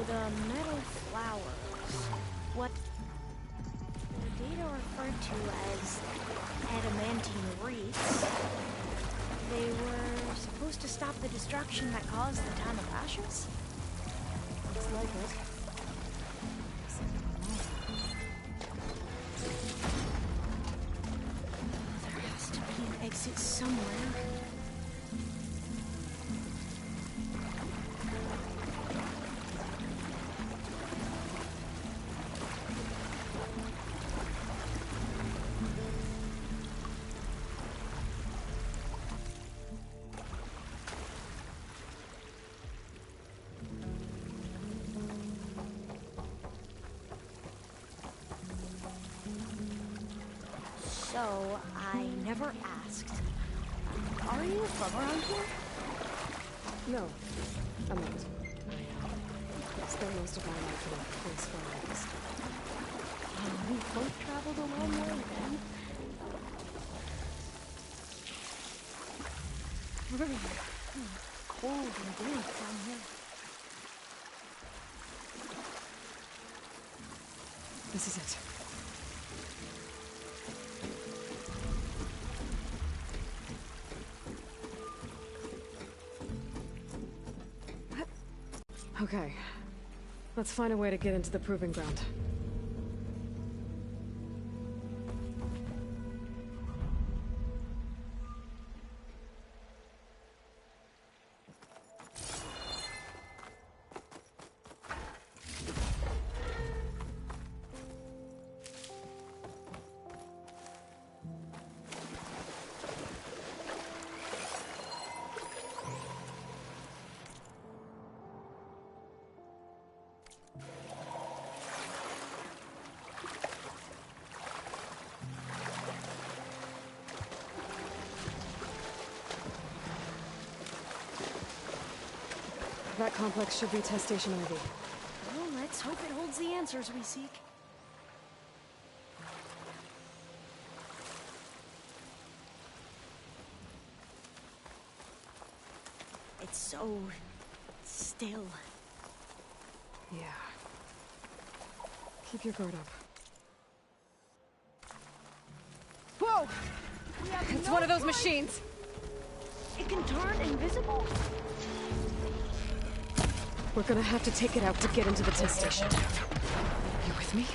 the metal flowers. What the data referred to as adamantine wreaths. They were supposed to stop the destruction that caused the Town of Ashes? Looks like it. There has to be an exit somewhere. So, I never asked. Are you from around here? No, I'm not. I spent most of my life in a place far east. We both traveled a long way then. Cold and damp down here. This is it. Okay. Let's find a way to get into the proving ground. That complex should be test station IV. Well, let's hope it holds the answers we seek. It's so still. Yeah. Keep your guard up. Whoa! It's one of those machines! It can turn invisible? We're gonna have to take it out to get into the test station. You with me?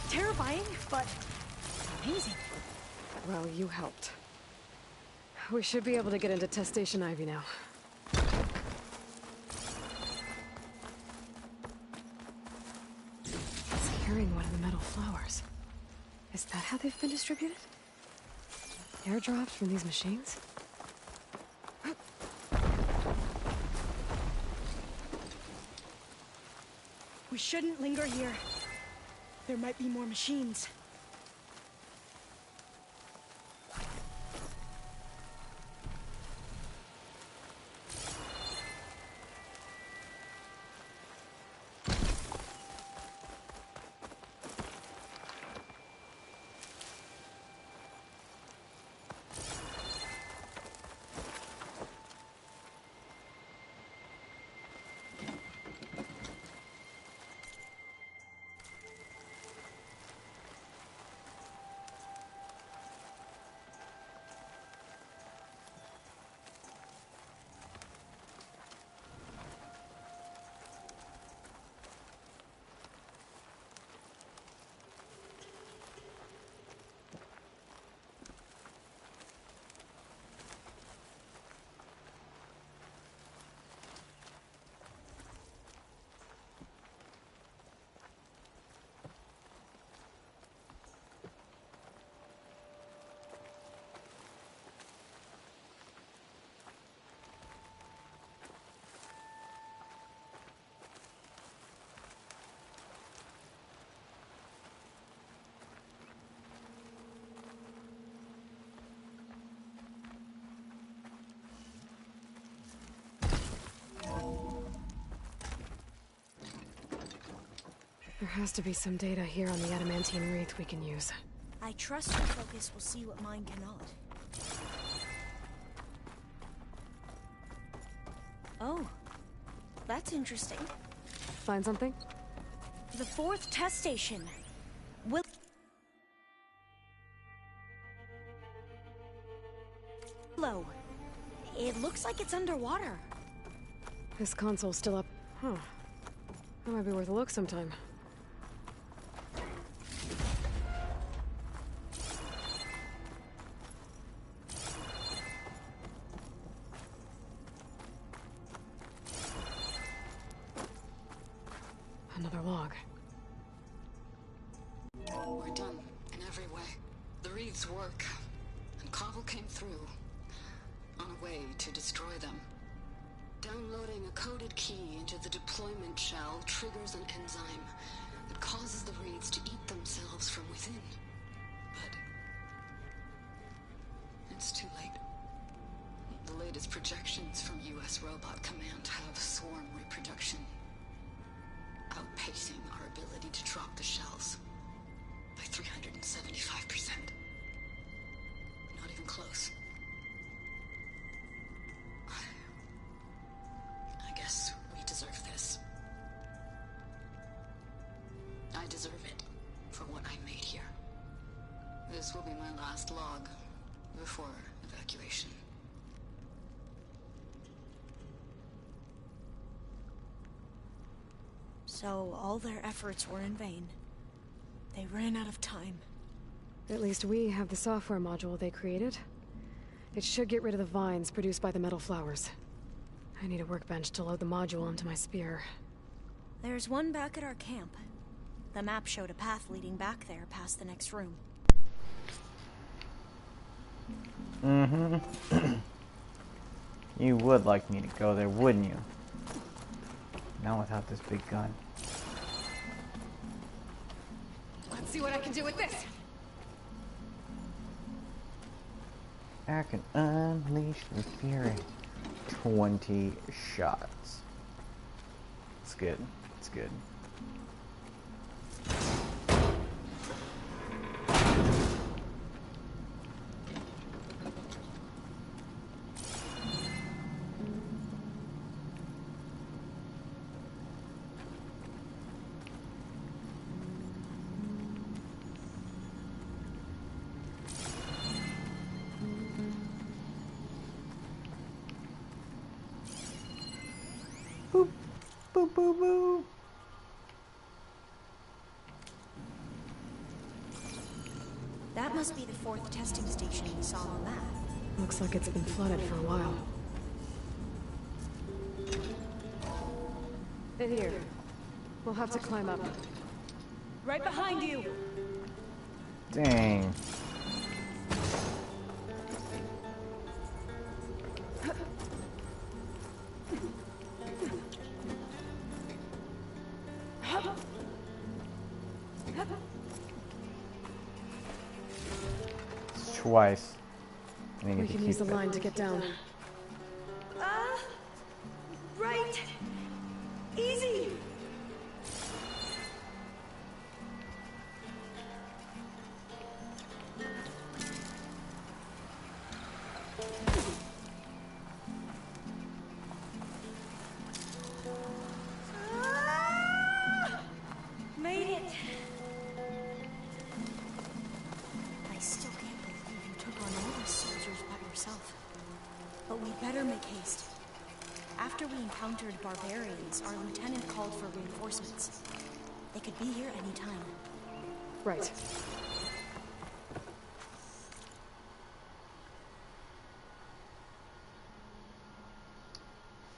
Terrifying, but amazing. Well, you helped. We should be able to get into test station Ivy now. It's hearing one of the metal flowers. Is that how they've been distributed? Airdropped from these machines? We shouldn't linger here. There might be more machines. has to be some data here on the adamantine wreath we can use. I trust your focus will see what mine cannot. Oh, that's interesting. Find something? The 4th test station. Willow. It looks like it's underwater. This console's still up. Huh. That might be worth a look sometime. Another log. We're done in every way. The wreaths work, and Cobble came through on a way to destroy them. Downloading a coded key into the deployment shell triggers an enzyme that causes the wreaths to eat themselves from within. But it's too late. The latest projections from U.S. Robot Command have swarm reproduction, outpacing our ability to drop the shells by 375%. Not even close. I guess we deserve this. I deserve it for what I made here. This will be my last log before evacuation. So all their efforts were in vain. They ran out of time. At least we have the software module they created. It should get rid of the vines produced by the metal flowers. I need a workbench to load the module onto my spear. There's one back at our camp. The map showed a path leading back there past the next room. You would like me to go there, wouldn't you? Not without this big gun. Let's see what I can do with this. I can unleash the fury. 20 shots. It's good. It's good. Boop, boop, boop, boop. That must be the 4th testing station we saw on the map. Looks like it's been flooded for a while. In here. We'll have to climb up. Right behind you! Dang. Twice. We can use the line to get down. Right! Easy! Made it! I still can't believe you took on all those soldiers by yourself. But we'd better make haste. After we encountered barbarians, our lieutenant called for reinforcements. They could be here any time. Right.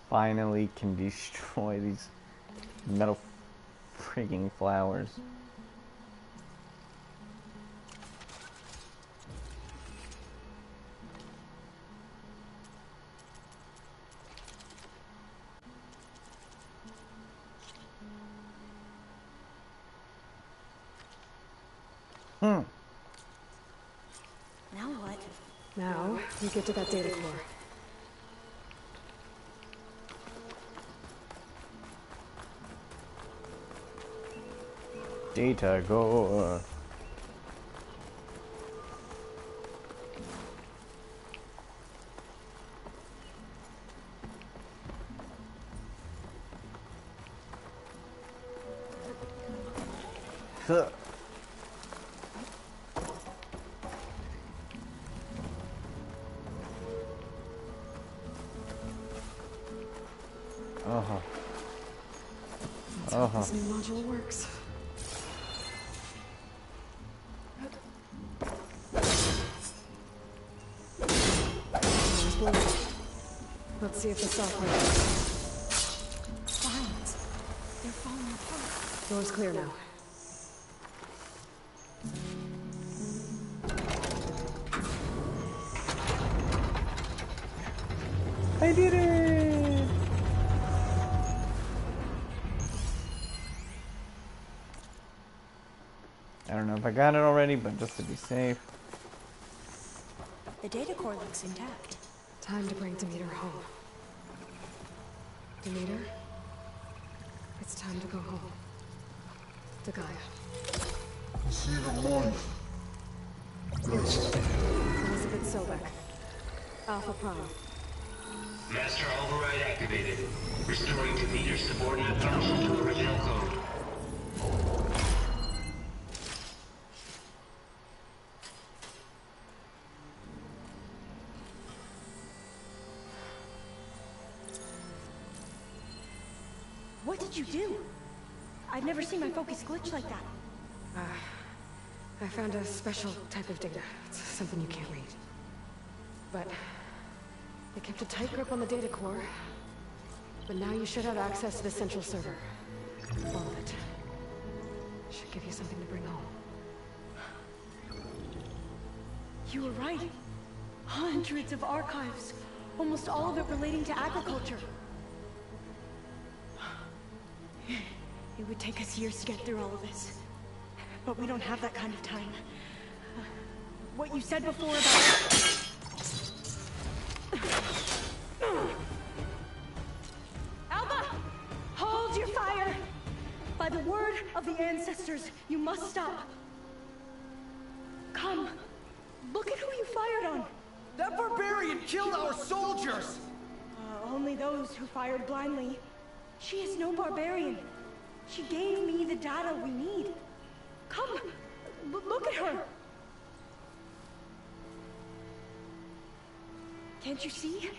Finally can destroy these metal freaking flowers. Now what? Now, we get to that data core. Data go. Huh. Oh. Let's hope this new module works. Door's blue. Let's see if the software works. Vines. They're falling apart. Door's clear now. I did it! I don't know if I got it already, but just to be safe. The data core looks intact. Time to bring Demeter home. Demeter? It's time to go home. To Gaia. See the morning. Elizabeth Sobek. Alpha Prime. Master override activated. Restoring Demeter's subordinate function to original code. What did you do? I've never seen my focus glitch like that. I found a special type of data. It's something you can't read. But they kept a tight grip on the data core. But now you should have access to the central server. All of it. Should give you something to bring home. You were right. Hundreds of archives. Almost all of it relating to agriculture. It would take us years to get through all of this. But we don't have that kind of time. What you said before about... Alba! Hold your fire! By the word of the ancestors, you must stop. Come. Look at who you fired on. That barbarian killed our soldiers! Only those who fired blindly. She is no barbarian. She gave me the data we need. Come, look at her. Can't you see?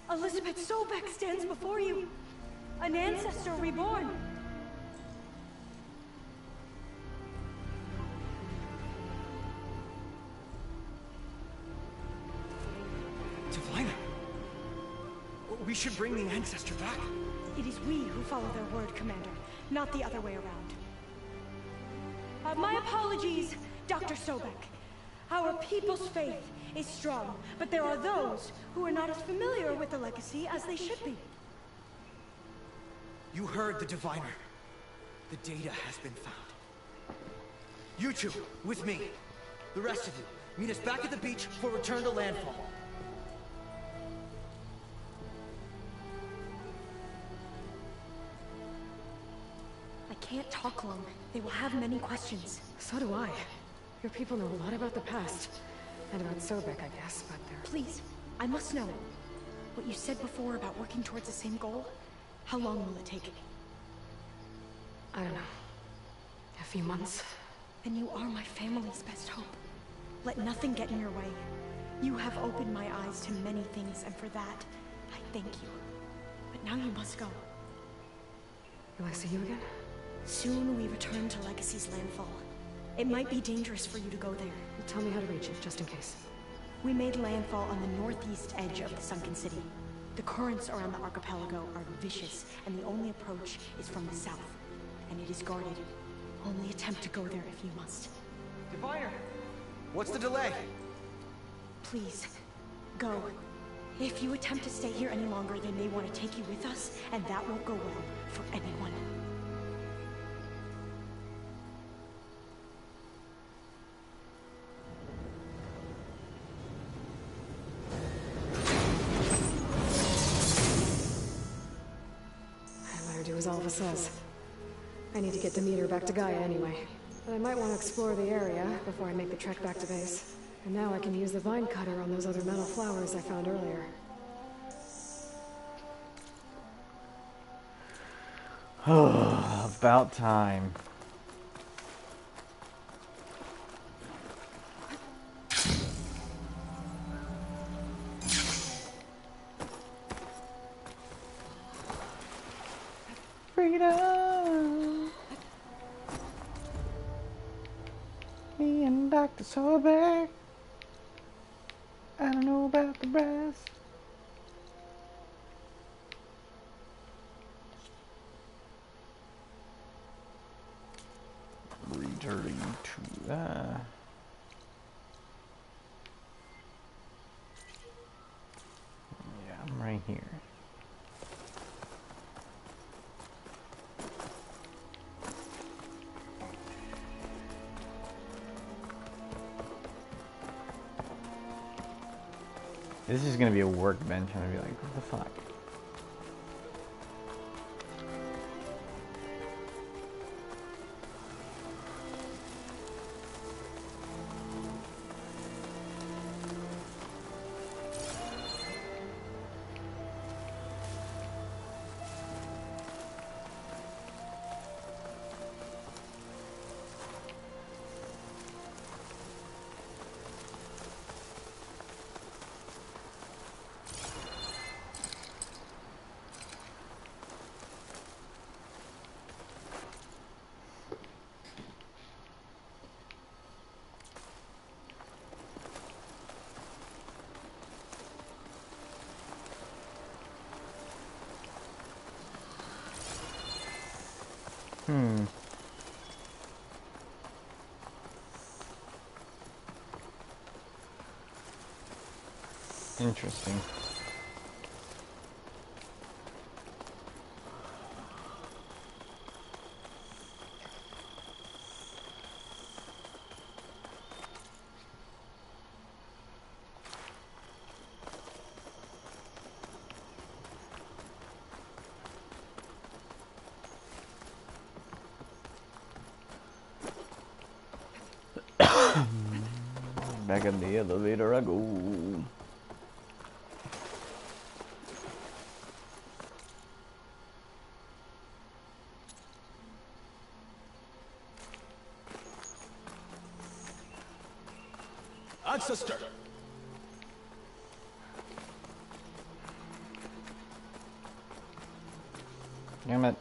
Elizabeth Sobek stands before you. An ancestor reborn. Divina! We should bring the ancestor back. It is we who follow their word, Commander, not the other way around. My apologies, Dr. Sobek. Our people's faith is strong, but there are those who are not as familiar with the legacy as they should be. You heard the diviner. The data has been found. You two, with me. The rest of you, meet us back at the beach for return to landfall. I can't talk long. They will have many questions. So do I. Your people know a lot about the past. And about Sobek, I guess, but they're... Please, I must know. What you said before about working towards the same goal, how long will it take? I don't know. A few months. Then you are my family's best hope. Let nothing get in your way. You have opened my eyes to many things, and for that, I thank you. But now you must go. Will I see you again? Soon we return to Legacy's landfall. It might be dangerous for you to go there. Tell me how to reach it, just in case. We made landfall on the northeast edge of the sunken city. The currents around the archipelago are vicious, and the only approach is from the south. And it is guarded. Only attempt to go there if you must. Diviner! What's the delay? Please, go. If you attempt to stay here any longer, they may want to take you with us, and that won't go well for anyone. I better do as Alva says. I need to get Demeter back to Gaia anyway. But I might want to explore the area before I make the trek back to base. And now I can use the vine cutter on those other metal flowers I found earlier. About time. Freedom. Me and Dr. Sorbeck. I don't know about the rest. Returning to yeah, I'm right here. This is gonna be a workbench. I'm gonna be like, what the fuck? Interesting. Back in the elevator I go. Ancestor! Damn it.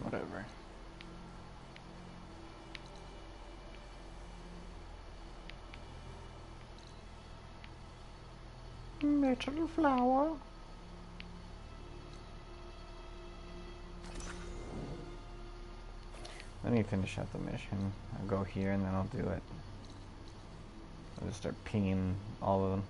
Whatever. Natural flower. Let me finish out the mission. I'll go here and then I'll do it. I'll just start pinging all of them.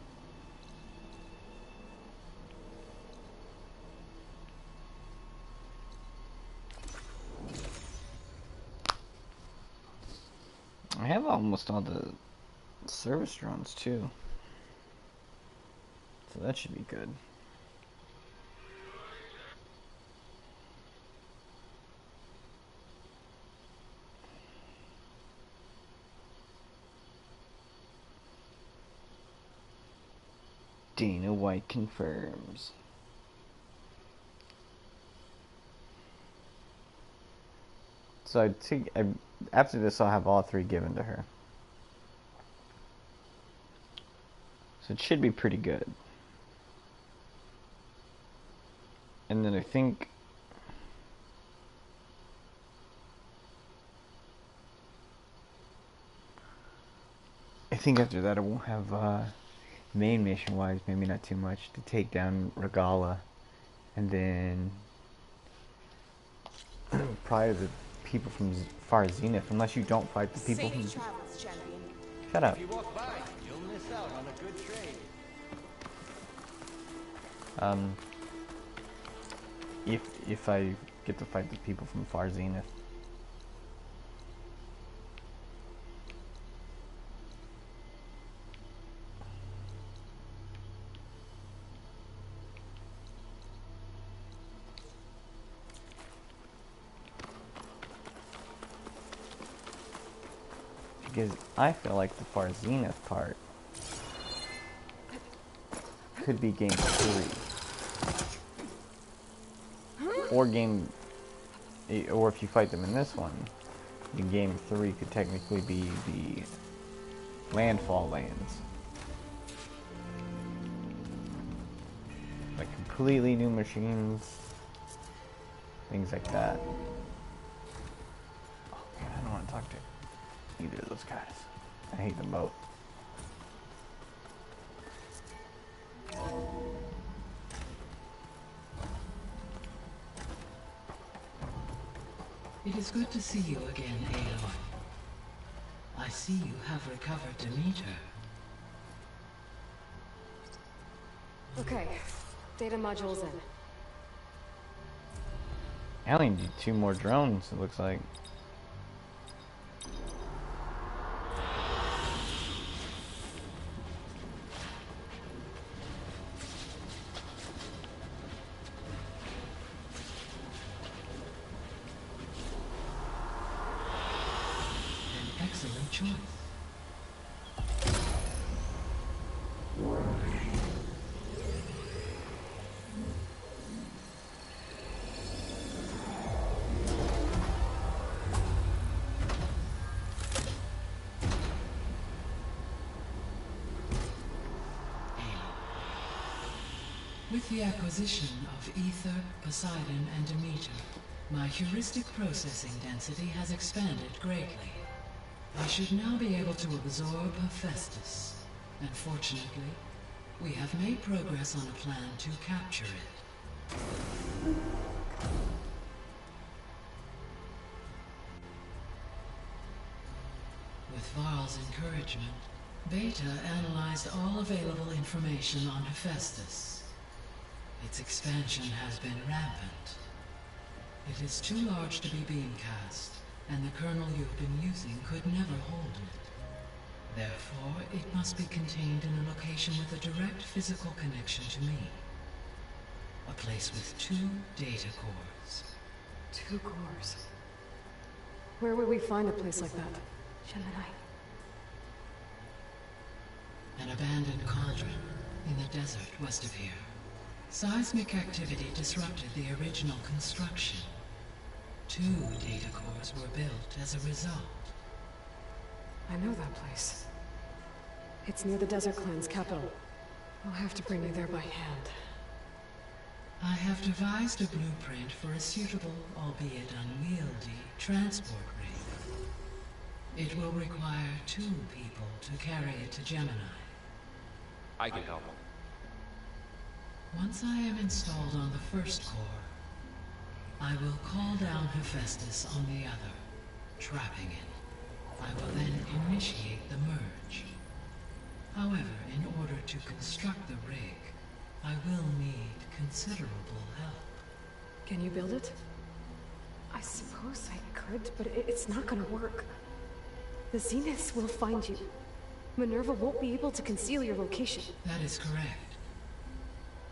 I have almost all the service drones too. So that should be good. Dana White confirms. So after this, I'll have all three given to her. So it should be pretty good. And then I think after that I won't have main mission wise, maybe not too much, to take down Regala, and then probably the people from Far Zenith, unless you don't fight the people from... Shut up. If you walk by, you'll miss out on a good trade. If I get to fight the people from Far Zenith. Because I feel like the Far Zenith part could be game 3. Or or if you fight them in this one, then game 3 could technically be the landfall lands. Like completely new machines, things like that. Oh man, I don't want to talk to either of those guys. I hate them both. It is good to see you again, Aloy. I see you have recovered Demeter. Okay, data module's in. I only need 2 more drones, it looks like. An excellent choice. With the acquisition of Ether, Poseidon, and Demeter, my heuristic processing density has expanded greatly. I should now be able to absorb Hephaestus, and fortunately, we have made progress on a plan to capture it. With Varl's encouragement, Beta analyzed all available information on Hephaestus. Its expansion has been rampant. It is too large to be beamcast, and the kernel you've been using could never hold it. Therefore, it must be contained in a location with a direct physical connection to me. A place with 2 data cores. 2 cores. Where would we find a place like that? Gemini. An abandoned cauldron in the desert west of here. Seismic activity disrupted the original construction. 2 data cores were built as a result. I know that place. It's near the Desert Clan's capital. I'll have to bring you there by hand. I have devised a blueprint for a suitable, albeit unwieldy, transport rig. It will require 2 people to carry it to Gemini. I can help. Once I am installed on the first core, I will call down Hephaestus on the other, trapping it. I will then initiate the merge. However, in order to construct the rig, I will need considerable help. Can you build it? I suppose I could, but it's not gonna work. The Zeniths will find you. Minerva won't be able to conceal your location. That is correct.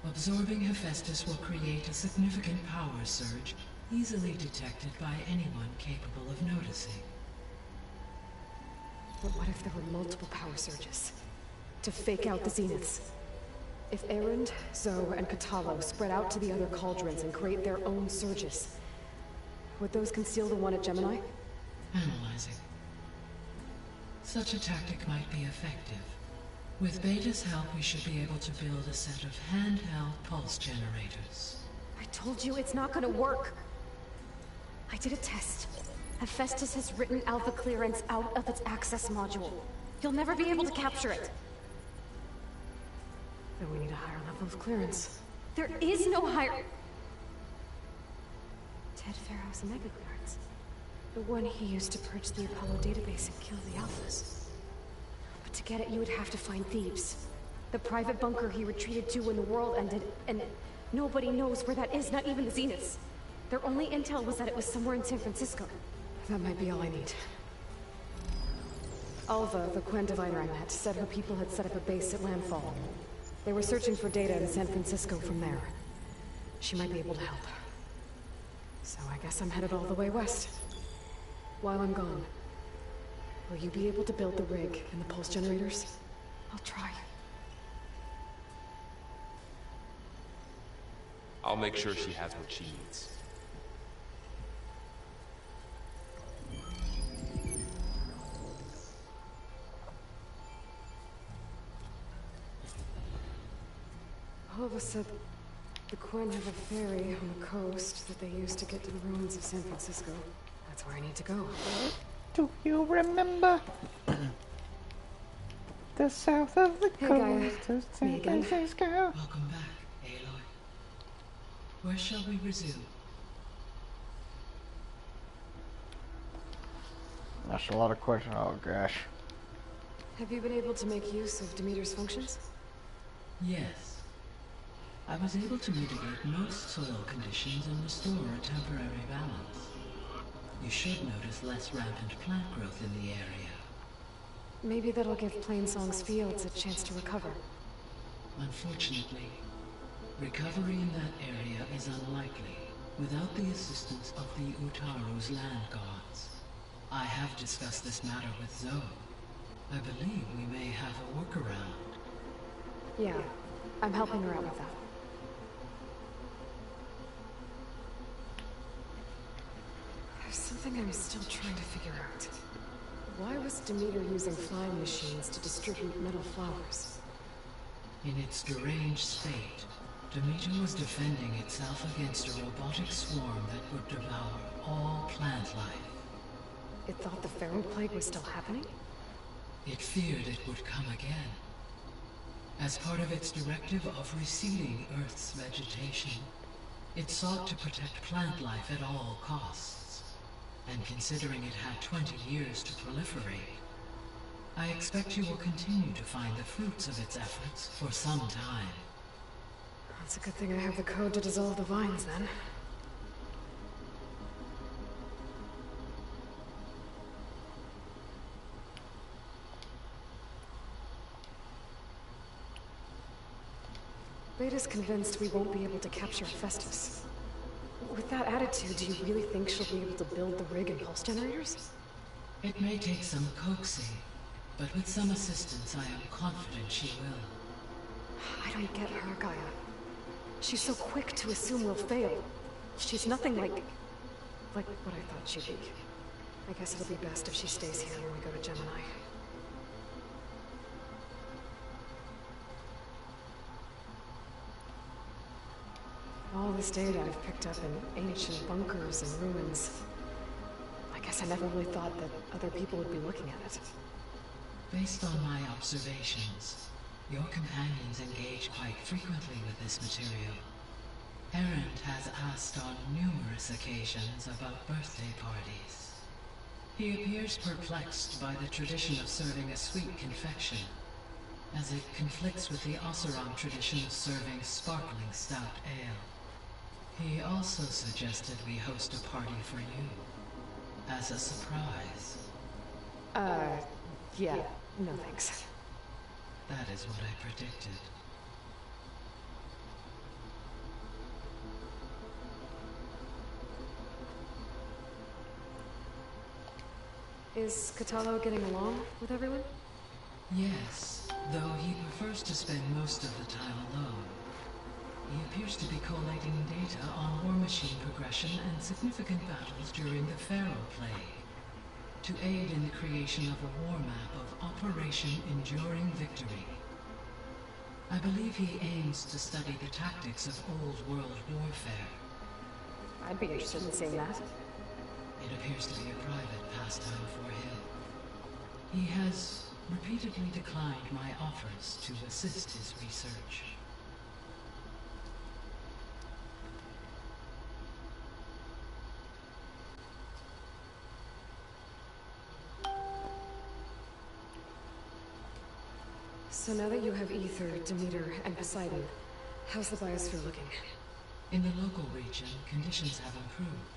Absorbing Hephaestus will create a significant power surge, easily detected by anyone capable of noticing. But what if there were multiple power surges? To fake out the Zeniths? If Erend, Zoe, and Katalo spread out to the other cauldrons and create their own surges, would those conceal the one at Gemini? Analyzing. Such a tactic might be effective. With Beta's help, we should be able to build a set of handheld pulse generators. I told you it's not gonna work. I did a test. Hephaestus has written alpha clearance out of its access module. You'll never be able to capture it. Then we need a higher level of clearance. There is no higher... Ted Pharaoh's mega clearance. The one he used to purge the Apollo database and kill the alphas. But to get it, you would have to find Thebes. The private bunker he retreated to when the world ended, and nobody knows where that is, not even the Zeniths. Their only intel was that it was somewhere in San Francisco. That might be all I need. Alva, the Quen diviner I met, said her people had set up a base at Landfall. They were searching for data in San Francisco from there. She might be able to help. So I guess I'm headed all the way west. While I'm gone, Will you be able to build the rig and the pulse generators? I'll try. I'll make sure she has what she needs. Oliva said the Quen have a ferry on the coast that they use to get to the ruins of San Francisco. That's where I need to go. Do you remember the south of the coast of San Francisco? Welcome back, Aloy. Where shall we resume? That's a lot of questions. Oh gosh. Have you been able to make use of Demeter's functions? Yes. I was able to mitigate most soil conditions and restore a temporary balance. You should notice less rampant plant growth in the area. Maybe that'll give Plainsong's fields a chance to recover. Unfortunately, recovery in that area is unlikely without the assistance of the Utaru's land gods. I have discussed this matter with Zoe. I believe we may have a workaround. Yeah, I'm helping her out with that. There's something I'm still trying to figure out. Why was Demeter using flying machines to distribute metal flowers? In its deranged state, Demeter was defending itself against a robotic swarm that would devour all plant life. It thought the Pharaoh Plague was still happening? It feared it would come again. As part of its directive of reseeding Earth's vegetation, it sought to protect plant life at all costs. And considering it had 20 years to proliferate, I expect you will continue to find the fruits of its efforts for some time. It's a good thing I have the code to dissolve the vines, then. Beta's convinced we won't be able to capture Festus. With that attitude, do you really think she'll be able to build the rig and pulse generators? It may take some coaxing, but with some assistance I am confident she will. I don't get her, Gaia. She's so quick to assume we'll fail. She's nothing like what I thought she'd be. I guess it'll be best if she stays here when we go to Gemini. All this data I've picked up in ancient bunkers and ruins. I guess I never really thought that other people would be looking at it. Based on my observations, your companions engage quite frequently with this material. Erend has asked on numerous occasions about birthday parties. He appears perplexed by the tradition of serving a sweet confection, as it conflicts with the Oseram tradition of serving sparkling stout ale. He also suggested we host a party for you, as a surprise. Yeah, no thanks. That is what I predicted. Is Catalo getting along with everyone? Yes, though he prefers to spend most of the time alone. He appears to be collating data on war machine progression and significant battles during the Pharaoh Plague, to aid in the creation of a war map of Operation Enduring Victory. I believe he aims to study the tactics of old world warfare. I'd be interested in seeing that. It appears to be a private pastime for him. He has repeatedly declined my offers to assist his research. So now that you have Ether, Demeter, and Poseidon, how's the biosphere looking? In the local region, conditions have improved.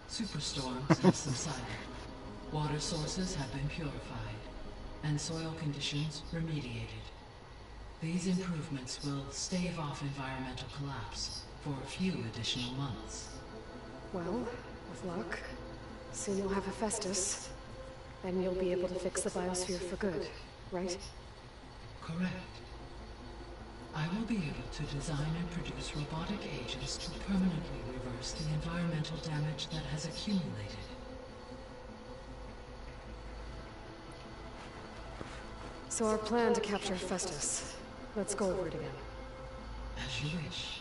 Superstorms have subsided. Water sources have been purified, and soil conditions remediated. These improvements will stave off environmental collapse for a few additional months. Well, with luck, soon you'll have Hephaestus. Then you'll be able to fix the biosphere for good, right? Correct. I will be able to design and produce robotic agents to permanently reverse the environmental damage that has accumulated. So our plan to capture Festus. Let's go over it again. As you wish.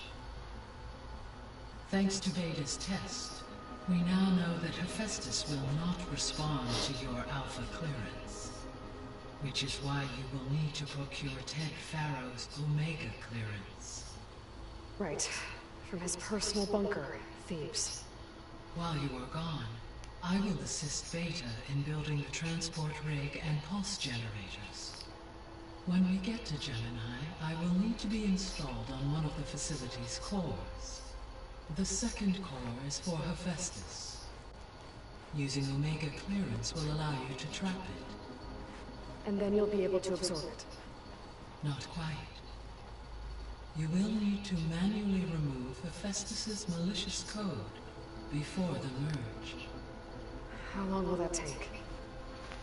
Thanks to Beta's test, we now know that Hephaestus will not respond to your Alpha clearance. Which is why you will need to procure Ted Farrow's Omega clearance. Right. From his personal bunker, Thebes. While you are gone, I will assist Beta in building the transport rig and pulse generators. When we get to Gemini, I will need to be installed on one of the facility's cores. The second core is for Hephaestus. Using Omega clearance will allow you to trap it. And then you'll be able to absorb it. Not quite. You will need to manually remove Hephaestus's malicious code before the merge. How long will that take?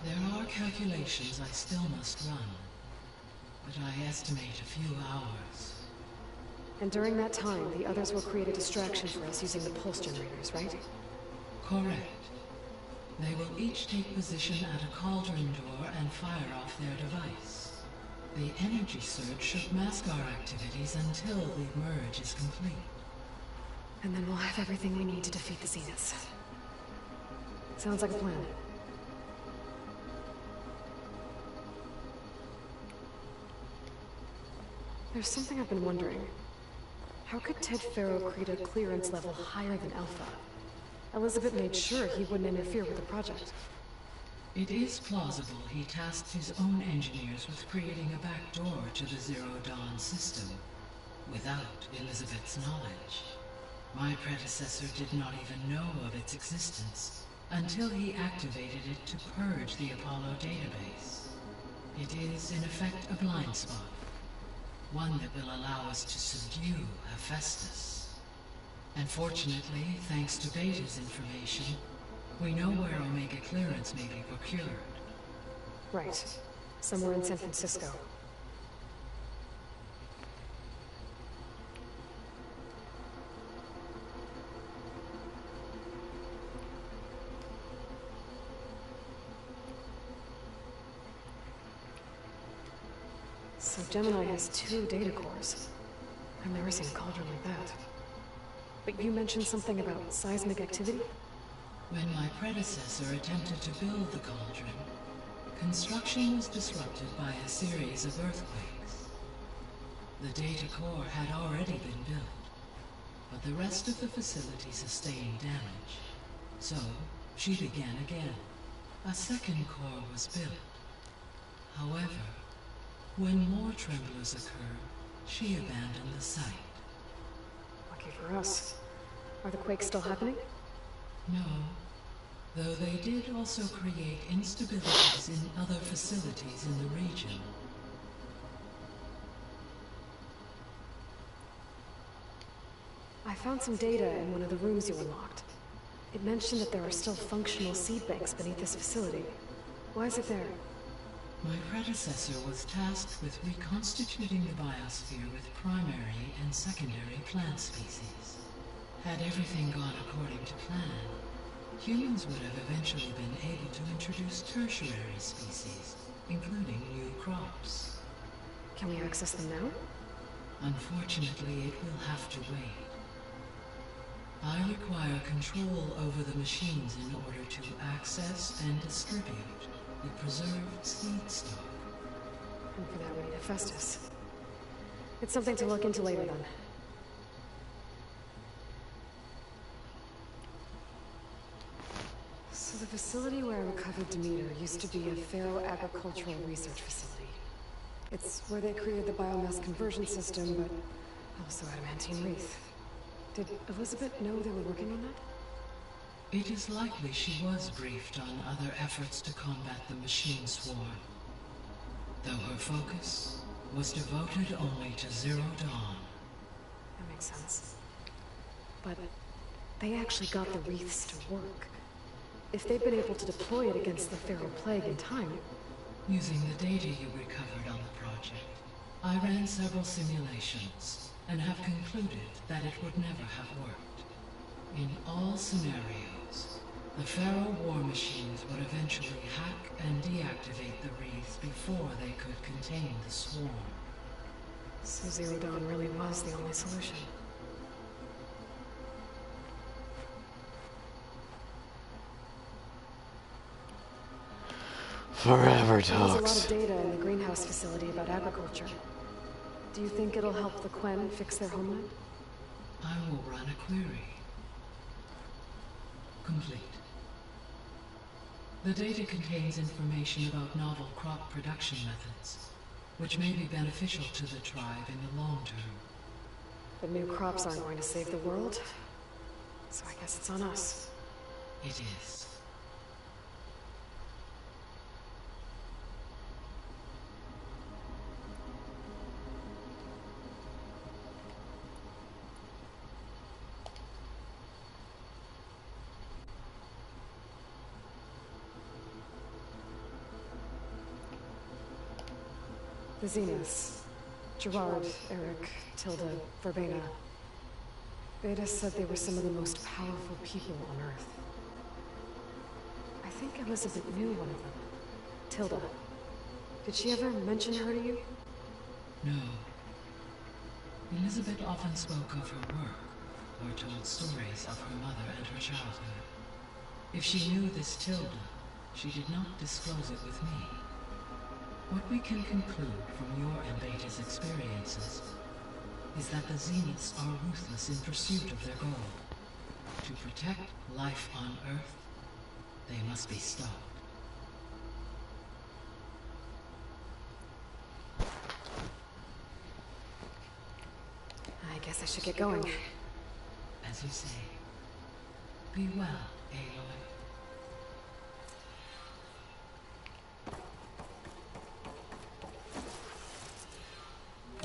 There are calculations I still must run, but I estimate a few hours. And during that time, the others will create a distraction for us using the pulse generators, right? Correct. They will each take position at a cauldron door and fire off their device. The energy surge should mask our activities until the merge is complete. And then we'll have everything we need to defeat the Zeniths. Sounds like a plan. There's something I've been wondering. How could Ted Farrow create a clearance level higher than Alpha? Elizabeth made sure he wouldn't interfere with the project. It is plausible he tasked his own engineers with creating a back door to the Zero Dawn system, without Elizabeth's knowledge. My predecessor did not even know of its existence until he activated it to purge the Apollo database. It is, in effect, a blind spot. One that will allow us to subdue Hephaestus. And fortunately, thanks to Beta's information, we know where Omega clearance may be procured. Right. Somewhere in San Francisco. So Gemini has 2 data cores. I've never seen a cauldron like that. But you mentioned something about seismic activity? When my predecessor attempted to build the cauldron, construction was disrupted by a series of earthquakes. The data core had already been built, but the rest of the facility sustained damage. So, she began again. A second core was built. However, when more tremblers occurred, she abandoned the site. Lucky for us. Are the quakes still happening? No, though they did also create instabilities in other facilities in the region. I found some data in one of the rooms you unlocked. It mentioned that there are still functional seed banks beneath this facility. Why is it there? My predecessor was tasked with reconstituting the biosphere with primary and secondary plant species. Had everything gone according to plan, humans would have eventually been able to introduce tertiary species, including new crops. Can we access them now? Unfortunately, it will have to wait. I require control over the machines in order to access and distribute the preserved seed stock. And for that we need Hephaestus. It's something to look into later then. So the facility where I recovered Demeter used to be a Pharaoh agricultural research facility. It's where they created the biomass conversion system, but also adamantine wreath. Did Elizabeth know they were working on that? It is likely she was briefed on other efforts to combat the machine swarm, though her focus was devoted only to Zero Dawn. That makes sense. But they actually got the wreaths to work. if they've been able to deploy it against the Feral Plague in time... Using the data you recovered on the project, I ran several simulations and have concluded that it would never have worked. In all scenarios, the Feral war machines would eventually hack and deactivate the wreaths before they could contain the swarm. So Zero Dawn really was the only solution. Forever There's a lot talks. of data in the greenhouse facility about agriculture. Do you think it'll help the Quen fix their homeland? I will run a query. Complete. The data contains information about novel crop production methods, which may be beneficial to the tribe in the long term. But new crops aren't going to save the world, so I guess it's on us. It is. The Zeniths. Gerard, Eric, Tilda, Verbena. Beta said they were some of the most powerful people on Earth. I think Elizabeth knew one of them. Tilda. Did she ever mention her to you? No. Elizabeth often spoke of her work, or told stories of her mother and her childhood. If she knew this Tilda, she did not disclose it with me. What we can conclude from your and Beta's experiences is that the Zeniths are ruthless in pursuit of their goal. To protect life on Earth, they must be stopped. I guess I should get going. As you say, be well, Aloy.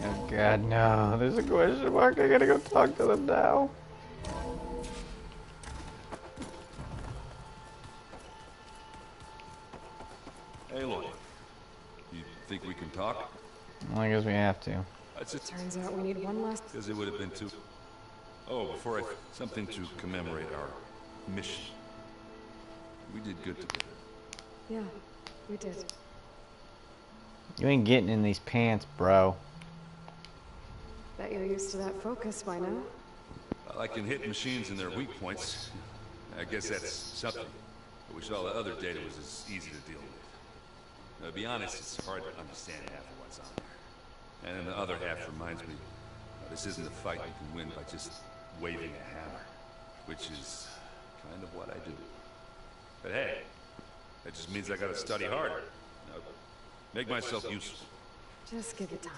Oh god, no. There's a question mark. I gotta go talk to them now. Aloy, you think we can talk? Well, I guess we have to. Turns out we need one last... Because it would have been too... Oh, before I... Something to commemorate our mission. We did good together. Yeah, we did. You ain't getting in these pants, bro. Bet you're used to that focus by now. Well, I can hit machines in their weak points. I guess that's something. I wish all the other data was as easy to deal with. To be honest, it's hard to understand half of what's on there. And then the other half reminds me, this isn't a fight you can win by just waving a hammer. Which is kind of what I do. But hey, that just means I gotta study harder. Make myself useful. Just give it time.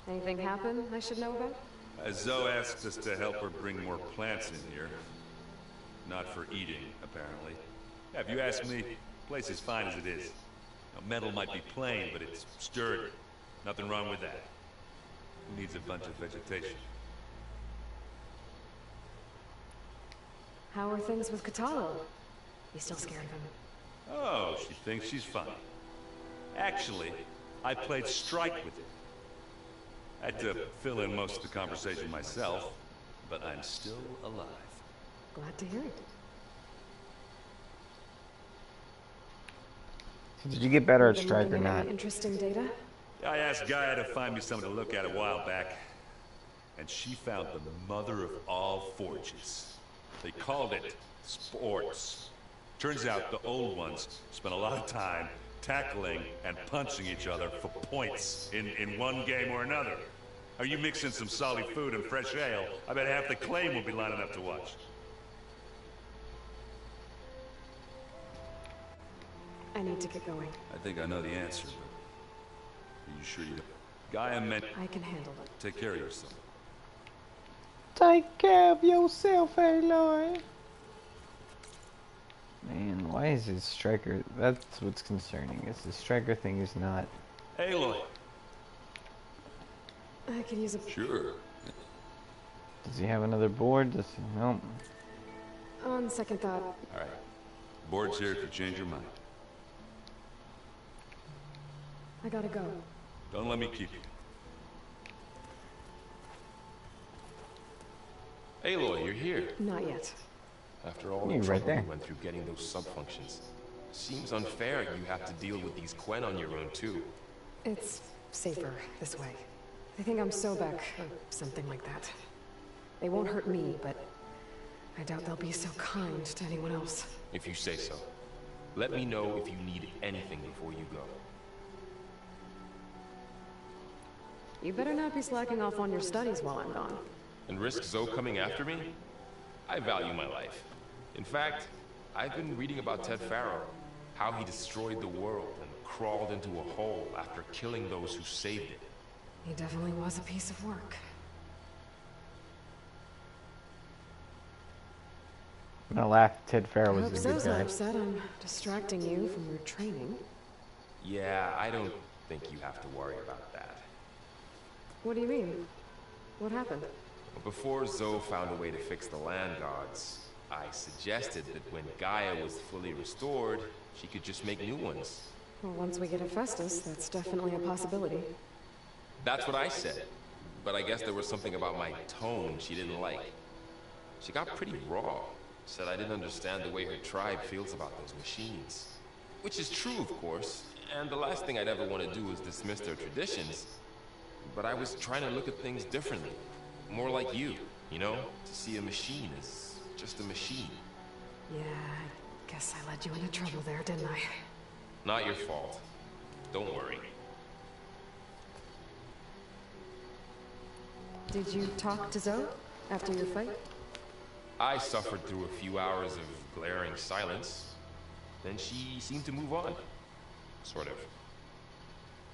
Anything happen I should know about? Zoe asked us to help her bring more plants in here. Not for eating, apparently. Yeah, if you ask me, the place is fine as it is. Now, metal might be plain, but it's sturdy. Nothing wrong with that. Who needs a bunch of vegetation? How are things with Katalo? You still scared of him? Oh, she thinks she's funny. Actually, I played strike with him. I had to fill in most of the conversation myself, but I'm still alive. Glad to hear it. Did you get better at Been strike or learning not? any interesting data? I asked Gaia to find me something to look at a while back, and she found the mother of all forges. They called it sports. Turns out the old ones spent a lot of time tackling and punching each other for points in one game or another. Are you mixing some solid food and fresh ale? I bet half the claim will be lining up to watch. I need to get going. I think I know the answer, but are you sure you don't? Gaia meant I can handle it. take care of yourself. Take care of yourself, Aloy. Man, why is this striker? That's what's concerning. Is the striker thing is not. Aloy, I could use a... Sure. Does he have another board? Does he? Nope. On second thought. Alright. Board's here if you change your mind. I gotta go. Don't let me keep you. Aloy, you're here. Not yet. After all the You're right trouble there. you went through getting those sub-functions, seems unfair you have to deal with these Quen on your own too. It's safer this way. They think I'm Sobek, or something like that. They won't hurt me, but I doubt they'll be so kind to anyone else. If you say so. Let me know if you need anything before you go. You better not be slacking off on your studies while I'm gone. And risk Zoe coming after me? I value my life. In fact, I've been reading about Ted Faro, how he destroyed the world and crawled into a hole after killing those who saved it. He definitely was a piece of work. I'm gonna laugh. Ted Faro I hope was a good Zoe's not guy. upset I'm distracting you from your training. Yeah, I don't think you have to worry about that. What do you mean? What happened? Before Zoe found a way to fix the land gods, I suggested that when Gaia was fully restored, she could just make new ones. Well, once we get Hephaestus, that's definitely a possibility. That's what I said. But I guess there was something about my tone she didn't like. She got pretty raw. Said I didn't understand the way her tribe feels about those machines. Which is true, of course, and the last thing I'd ever want to do is dismiss their traditions. But I was trying to look at things differently. More like you know? To see a machine as just a machine. Yeah, I guess I led you into trouble there, didn't I? Not your fault. Don't worry. Did you talk to Zoe after your fight? I suffered through a few hours of glaring silence. Then she seemed to move on. Sort of.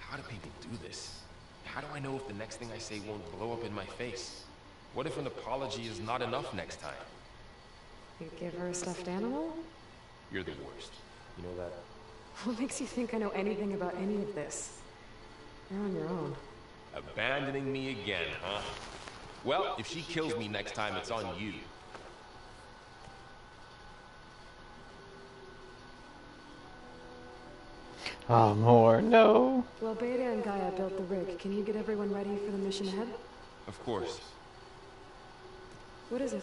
How do people do this? How do I know if the next thing I say won't blow up in my face? What if an apology is not enough next time? You give her a stuffed animal? You're the worst. You know that? What makes you think I know anything about any of this? You're on your own. Abandoning me again, huh? Well, if she kills me next time, it's on you. Oh, more. No. Well, Beta and Gaia built the rig. Can you get everyone ready for the mission ahead? Of course. What is it?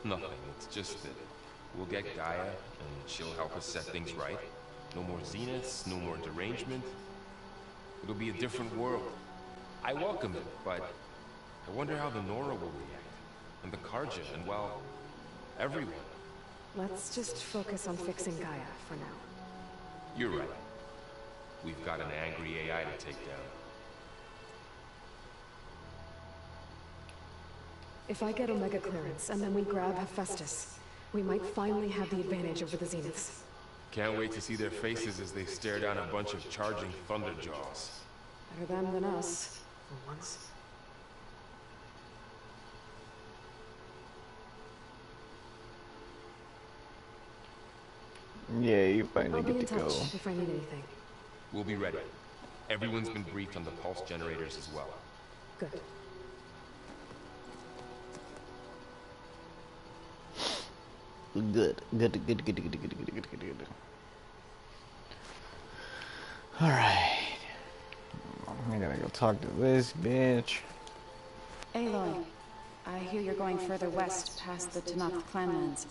Nothing. It's just that we'll get Gaia, and she'll help us set things right. No more zeniths, no more derangement. It'll be a different world. I welcome it, but I wonder how the Nora will react. And the Karja, and well, everyone. Let's just focus on fixing Gaia for now. You're right. We've got an angry AI to take down. If I get Omega clearance, and then we grab Hephaestus, we might finally have the advantage over the Zeniths. Can't wait to see their faces as they stare down a bunch of charging Thunderjaws. Better them than us, for once. Yeah, you I'll finally be in get to go. touch if I need anything. We'll be ready. Everyone's been briefed on the pulse generators as well. Good. Good. Alright. I gotta go talk to this bitch. Aloy, I hear you're going further west past the Tanakh clanlands.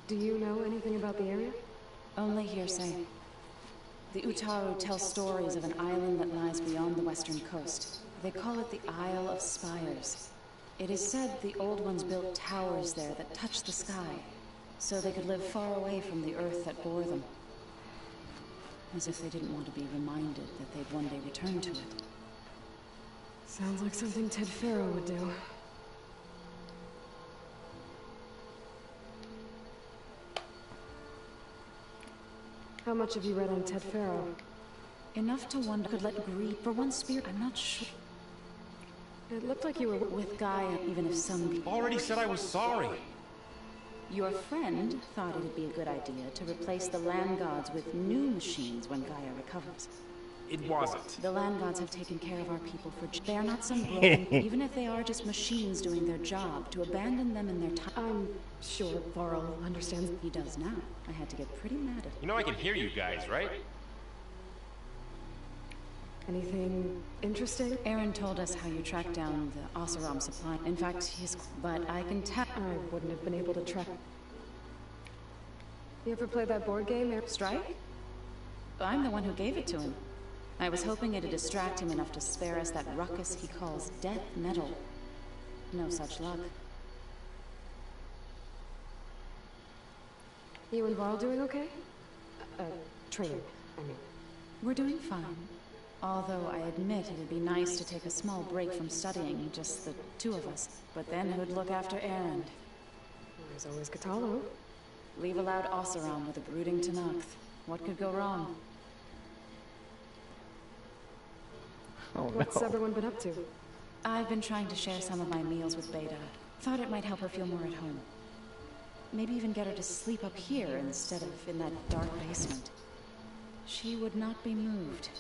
Do you know anything about the area? Only hearsay. The Utaru tell stories of an island that lies beyond the western coast. They call it the Isle of Spires. It is said the Old Ones built towers there that touch the sky, so they could live far away from the earth that bore them. As if they didn't want to be reminded that they'd one day return to it. Sounds like something Ted Faro would do. How much have you read on Ted Faro? Enough to wonder could let greed for one spirit. I'm not sure. It looked like you were With Gaia, even if some... Already said I was sorry. Your friend thought it'd be a good idea to replace the land gods with new machines when Gaia recovers. It wasn't. The land gods have taken care of our people for... They are not some broken... Even if they are just machines doing their job, to abandon them in their time... I'm sure Varl understands. He does now. I had to get pretty mad at him. You know I can hear you guys, right? Anything interesting? Aaron told us how you tracked down the Oseram supply. In fact, he's... But I can tell... I wouldn't have been able to track... You ever play that board game, Strike? I'm the one who gave it to him. I was hoping it'd distract him enough to spare us that ruckus he calls death metal. No such luck. You and Varl doing okay? Training, I mean. We're doing fine. Although I admit it'd be nice to take a small break from studying, just the two of us. But then who'd look after Aaron? There's always Katalo. Leave a loud Oseram with a brooding Tenakth. What could go wrong? Oh, What's no. everyone been up to? I've been trying to share some of my meals with Beta. Thought it might help her feel more at home. Maybe even get her to sleep up here instead of in that dark basement. She would not be moved.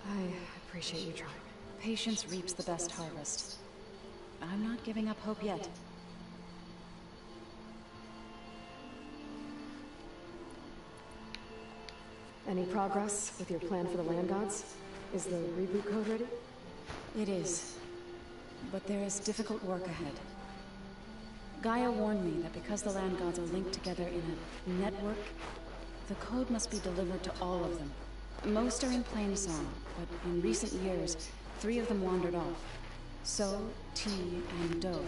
I appreciate you trying. Patience reaps the best harvest. I'm not giving up hope yet. Any progress with your plan for the land gods? Is the reboot code ready? It is. But there is difficult work ahead. Gaia warned me that because the land gods are linked together in a network, the code must be delivered to all of them. Most are in plain song, but in recent years, 3 of them wandered off. So, T, and Do.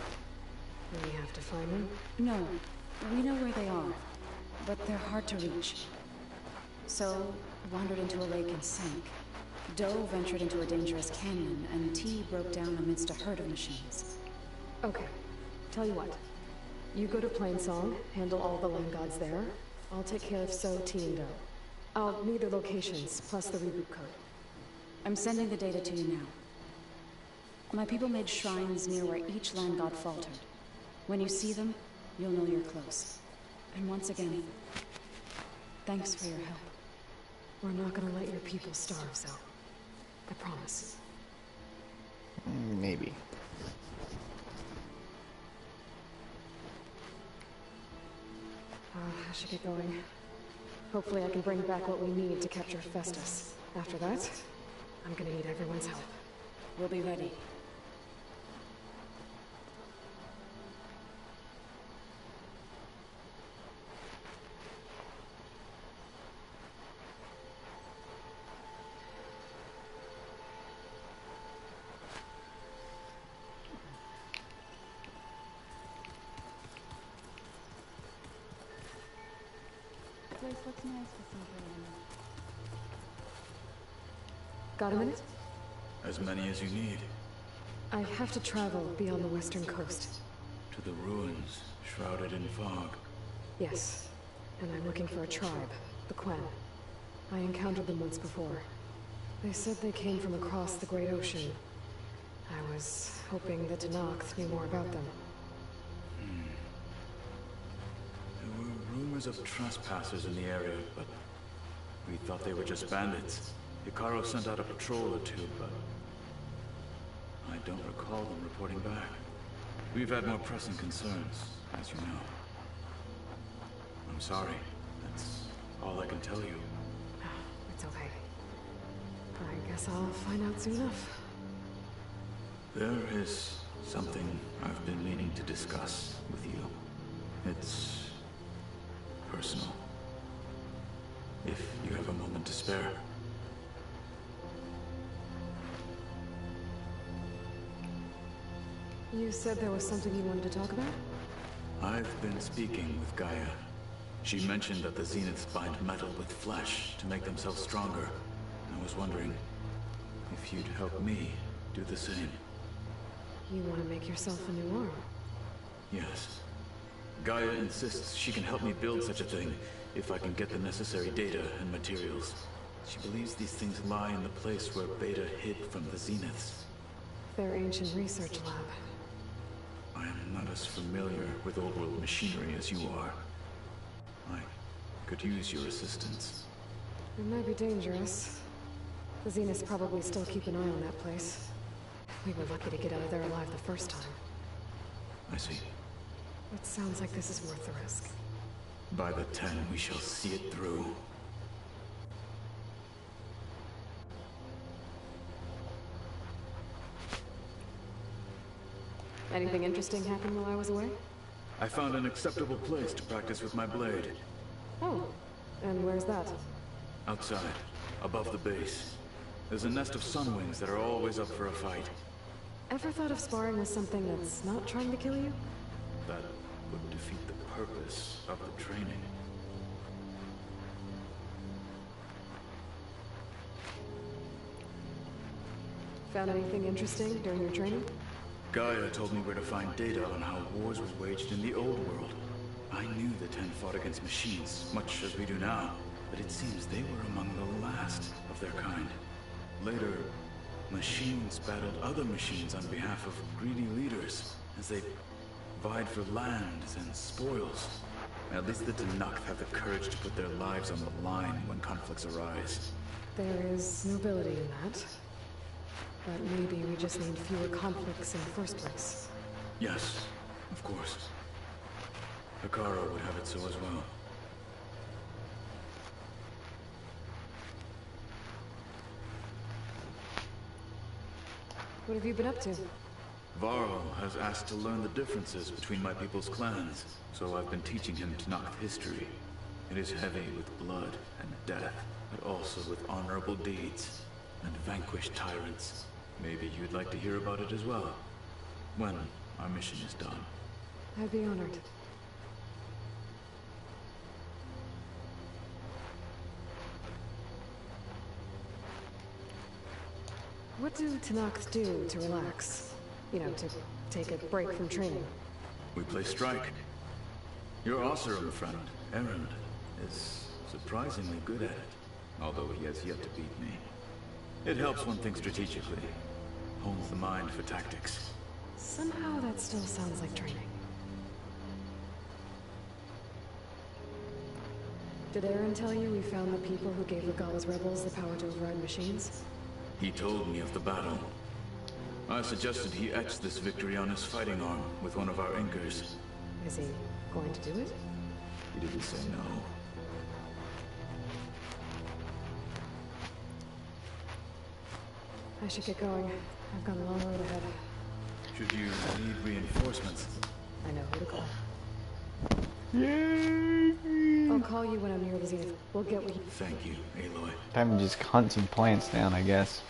We have to find them? No, we know where they are, but they're hard to reach. So, wandered into a lake and sank. Do ventured into a dangerous canyon, and T broke down amidst a herd of machines. Okay. Tell you what. You go to Plainsong, handle all the land gods there. I'll take care of So, T, and Do. I'll need their locations, plus the reboot code. I'm sending the data to you now. My people made shrines near where each land god faltered. When you see them, you'll know you're close. And once again, thanks for your help. We're not gonna let your people starve, Zo. I promise. Maybe. I should get going. Hopefully I can bring back what we need to capture Festus. After that, I'm gonna need everyone's help. We'll be ready. Place looks nice with some green. Got a minute? As many as you need. I have to travel beyond the western coast. To the ruins, shrouded in fog. Yes, and I'm looking for a tribe, the Quen. I encountered them once before. They said they came from across the Great Ocean. I was hoping that Tenakth knew more about them. There were rumors of trespassers in the area, but we thought they were just bandits. Hikaru sent out a patrol or two, but I don't recall them reporting back. We've had more pressing concerns, as you know. I'm sorry. That's all I can tell you. It's okay. I guess I'll find out soon enough. There is something I've been meaning to discuss with you. It's personal. If you have a moment to spare. You said there was something you wanted to talk about? I've been speaking with Gaia. She mentioned that the Zeniths bind metal with flesh to make themselves stronger. I was wondering if you'd help me do the same. You want to make yourself a new arm? Yes. Gaia insists she can help me build such a thing if I can get the necessary data and materials. She believes these things lie in the place where Beta hid from the Zeniths. Their ancient research lab. I am not as familiar with old world machinery as you are. I could use your assistance. It might be dangerous. The Zeniths probably still keep an eye on that place. We were lucky to get out of there alive the first time. I see. It sounds like this is worth the risk. By the 10, we shall see it through. Anything interesting happen while I was away? I found an acceptable place to practice with my blade. Oh, and where's that? Outside, above the base. There's a nest of sunwings that are always up for a fight. Ever thought of sparring with something that's not trying to kill you? That would defeat the purpose of the training. Found anything interesting during your training? Gaia told me where to find data on how wars was waged in the old world. I knew the 10 fought against machines, much as we do now, but it seems they were among the last of their kind. Later, machines battled other machines on behalf of greedy leaders, as they vied for lands and spoils. At least the Tenakth have the courage to put their lives on the line when conflicts arise. There is nobility in that. But maybe we just need fewer conflicts in the first place. Yes, of course. Hekarro would have it so as well. What have you been up to? Varl has asked to learn the differences between my people's clans, so I've been teaching him Tenakth history. It is heavy with blood and death, but also with honorable deeds and vanquished tyrants. Maybe you'd like to hear about it as well, when our mission is done. I'd be honored. What do Tenakth do to relax? You know, to take a break from training? We play strike. Your Oseram friend, Erend, is surprisingly good at it, although he has yet to beat me. It helps one think strategically, hones the mind for tactics. Somehow that still sounds like training. Did Erend tell you we found the people who gave Regalla's rebels the power to override machines? He told me of the battle. I suggested he etch this victory on his fighting arm with one of our inkers. Is he going to do it? He didn't say no. I should get going. I've got a long road ahead. Should you need reinforcements? I know who to call. Yay! I'll call you when I'm near the Zenith. We'll get what you... Thank you, Aloy. Time to just hunt some plants down, I guess.